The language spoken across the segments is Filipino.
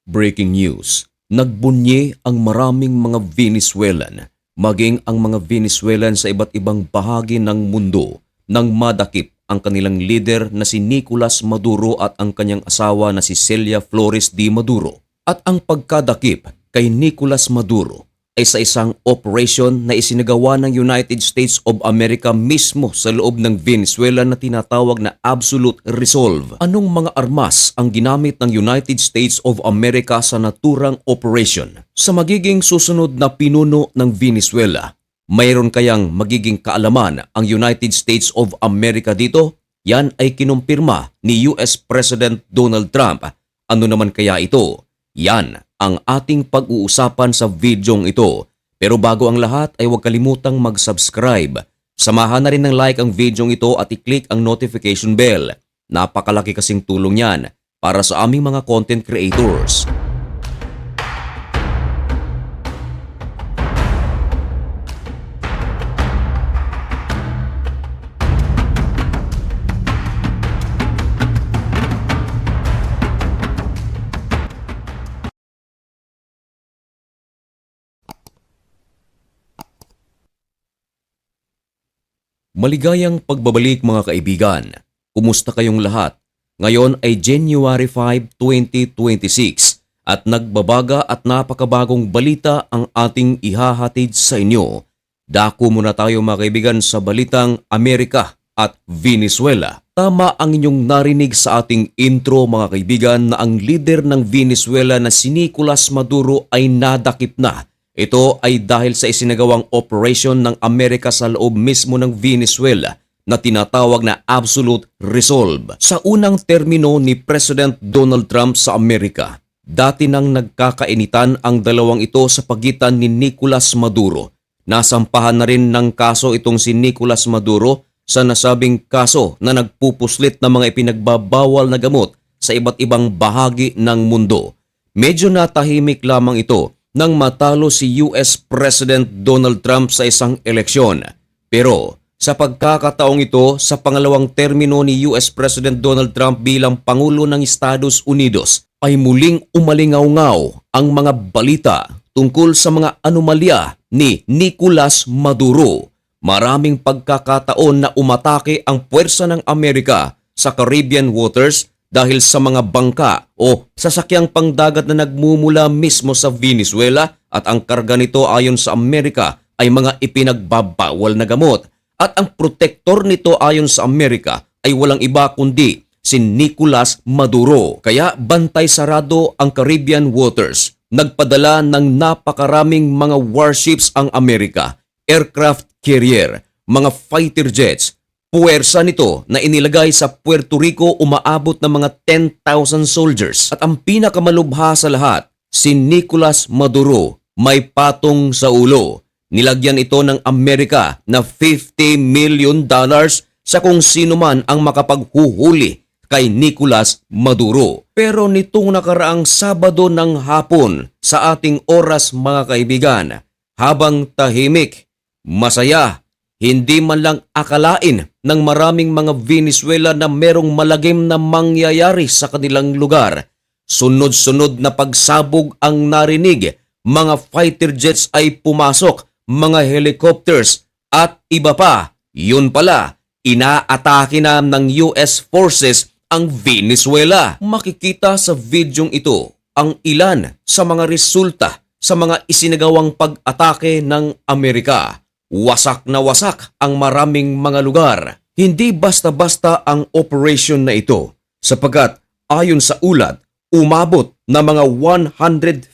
Breaking news, nagbunyi ang maraming mga Venezuelan, maging ang mga Venezuelan sa iba't ibang bahagi ng mundo nang madakip ang kanilang leader na si Nicolas Maduro at ang kanyang asawa na si Celia Flores D. Maduro. At ang pagkadakip kay Nicolas Maduro ay sa isang operation na isinagawa ng United States of America mismo sa loob ng Venezuela na tinatawag na Absolute Resolve. Anong mga armas ang ginamit ng United States of America sa naturang operation? Sa magiging susunod na pinuno ng Venezuela, mayroon kayang magiging kaalaman ang United States of America dito? Yan ay kinumpirma ni US President Donald Trump. Ano naman kaya ito? Yan ang ating pag-uusapan sa videong ito. Pero bago ang lahat ay huwag kalimutang mag-subscribe. Samahan na rin ng like ang videong ito at i-click ang notification bell. Napakalaki kasing tulong yan para sa aming mga content creators. Maligayang pagbabalik mga kaibigan. Kumusta kayong lahat? Ngayon ay January 5, 2026 at nagbabaga at napakabagong balita ang ating ihahatid sa inyo. Dako muna tayo mga kaibigan sa balitang Amerika at Venezuela. Tama ang inyong narinig sa ating intro mga kaibigan na ang leader ng Venezuela na si Nicolas Maduro ay nadakip na. Ito ay dahil sa isinagawang operation ng Amerika sa loob mismo ng Venezuela na tinatawag na Absolute Resolve. Sa unang termino ni President Donald Trump sa Amerika, dati nang nagkakainitan ang dalawang ito sa pagitan ni Nicolas Maduro. Nasampahan na rin ng kaso itong si Nicolas Maduro sa nasabing kaso na nagpupuslit ng mga ipinagbabawal na gamot sa iba't ibang bahagi ng mundo. Medyo natahimik lamang ito nang matalo si US President Donald Trump sa isang eleksyon. Pero sa pagkakataong ito, sa pangalawang termino ni US President Donald Trump bilang Pangulo ng Estados Unidos, ay muling umalingaw-ngaw ang mga balita tungkol sa mga anomalya ni Nicolas Maduro. Maraming pagkakataon na umatake ang puwersa ng Amerika sa Caribbean waters dahil sa mga bangka o sasakyang pangdagat na nagmumula mismo sa Venezuela at ang karga nito ayon sa Amerika ay mga ipinagbabawal na gamot. At ang protektor nito ayon sa Amerika ay walang iba kundi si Nicolas Maduro. Kaya bantay sarado ang Caribbean waters. Nagpadala ng napakaraming mga warships ang Amerika, aircraft carrier, mga fighter jets. Puwersa nito na inilagay sa Puerto Rico umaabot ng mga 10,000 soldiers. At ang pinakamalubha sa lahat, si Nicolas Maduro may patong sa ulo. Nilagyan ito ng Amerika na $50 million sa kung sino man ang makapaghuhuli kay Nicolas Maduro. Pero nitong nakaraang Sabado ng hapon sa ating oras mga kaibigan, habang tahimik, masaya, hindi man lang akalain ng maraming mga Venezuela na merong malagim na mangyayari sa kanilang lugar. Sunod-sunod na pagsabog ang narinig, mga fighter jets ay pumasok, mga helicopters at iba pa. Yun pala, inaatake na ng US forces ang Venezuela. Makikita sa videong ito ang ilan sa mga resulta sa mga isinagawang pag-atake ng Amerika. Wasak na wasak ang maraming mga lugar. Hindi basta-basta ang operation na ito sapagkat ayon sa ulat, umabot na mga 150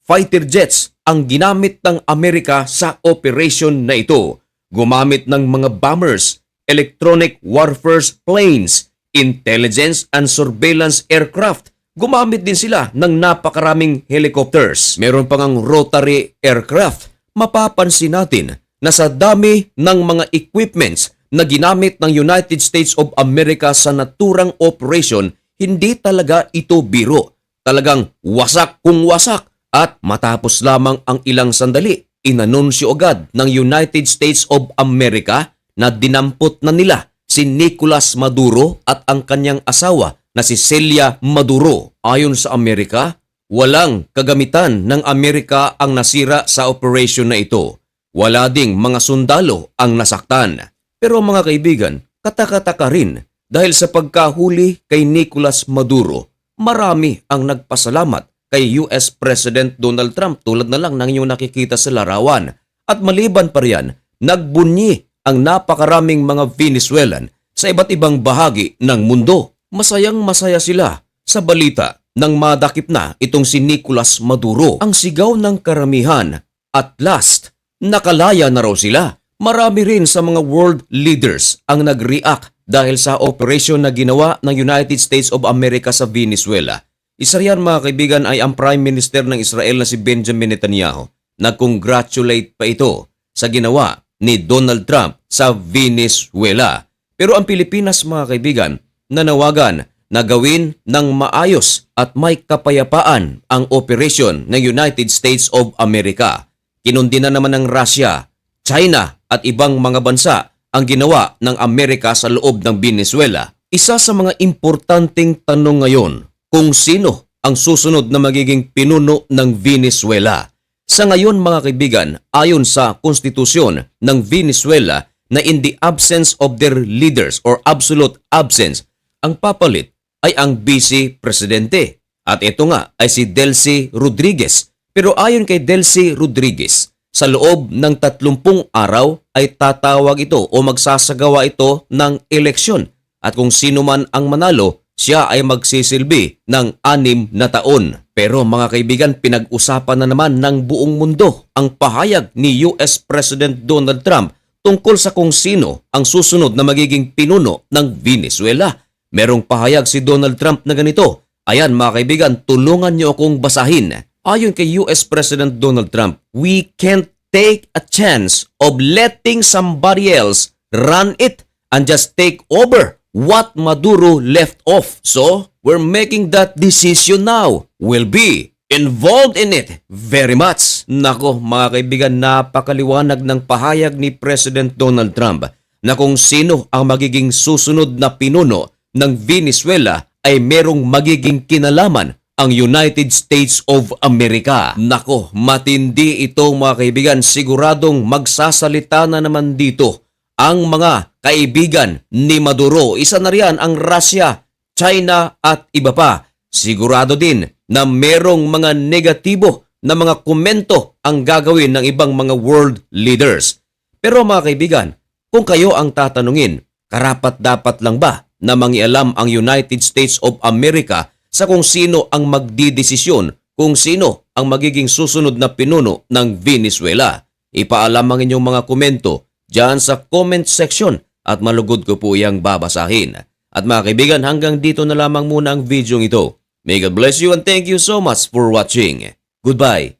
fighter jets ang ginamit ng Amerika sa operation na ito. Gumamit ng mga bombers, electronic warfare planes, intelligence and surveillance aircraft. Gumamit din sila ng napakaraming helicopters. Meron pang ang rotary aircraft. Mapapansin natin na sa dami ng mga equipments na ginamit ng United States of America sa naturang operation, hindi talaga ito biro. Talagang wasak kung wasak. At matapos lamang ang ilang sandali, inanunsyo agad ng United States of America na dinampot na nila si Nicolas Maduro at ang kanyang asawa na si Celia Maduro. Ayon sa Amerika, Walang kagamitan ng Amerika ang nasira sa operasyon na ito. Wala ding mga sundalo ang nasaktan. Pero mga kaibigan, katakataka rin dahil sa pagkahuli kay Nicolas Maduro, marami ang nagpasalamat kay US President Donald Trump tulad na lang ng inyong nakikita sa larawan. At maliban pa riyan, nagbunyi ang napakaraming mga Venezuelan sa iba't ibang bahagi ng mundo. Masayang masaya sila sa balita nang madakip na itong si Nicolas Maduro. Ang sigaw ng karamihan, at last, nakalaya na raw sila. Marami rin sa mga world leaders ang nag-react dahil sa operasyon na ginawa ng United States of America sa Venezuela. Isa riyan mga kaibigan ay ang Prime Minister ng Israel na si Benjamin Netanyahu. Nag-congratulate pa ito sa ginawa ni Donald Trump sa Venezuela. Pero ang Pilipinas mga kaibigan, nanawagan na gawin ng maayos at may kapayapaan ang operasyon ng United States of America. Kinundi na naman ng Russia, China at ibang mga bansa ang ginawa ng Amerika sa loob ng Venezuela. Isa sa mga importanteng tanong ngayon kung sino ang susunod na magiging pinuno ng Venezuela. Sa ngayon mga kaibigan, ayon sa konstitusyon ng Venezuela na in the absence of their leaders or absolute absence, ang papalit ay ang vice presidente. At ito nga ay si Delcy Rodriguez. Pero ayon kay Delcy Rodriguez, sa loob ng 30 araw ay tatawag ito o magsasagawa ito ng eleksyon. At kung sino man ang manalo, siya ay magsisilbi ng 6 na taon. Pero mga kaibigan, pinag-usapan na naman ng buong mundo ang pahayag ni US President Donald Trump tungkol sa kung sino ang susunod na magiging pinuno ng Venezuela. Merong pahayag si Donald Trump na ganito. Ayan mga kaibigan, tulungan niyo akong basahin. Ayon kay US President Donald Trump, we can't take a chance of letting somebody else run it and just take over what Maduro left off. So, we're making that decision now. We'll be involved in it very much. Nako mga kaibigan, napakaliwanag ng pahayag ni President Donald Trump na kung sino ang magiging susunod na pinuno ng Venezuela ay merong magiging kinalaman ang United States of America. Nako, matindi ito mga kaibigan. Siguradong magsasalita na naman dito ang mga kaibigan ni Maduro. Isa na riyan ang Russia, China at iba pa. Sigurado din na merong mga negatibo na mga komento ang gagawin ng ibang mga world leaders. Pero mga kaibigan, kung kayo ang tatanungin, karapat-dapat lang ba na mangialam ang United States of America sa kung sino ang magdidesisyon, kung sino ang magiging susunod na pinuno ng Venezuela? Ipaalam ang inyong mga komento diyan sa comment section at malugod ko po iyang babasahin. At mga kaibigan, hanggang dito na lamang muna ang video ito. May God bless you and thank you so much for watching. Goodbye.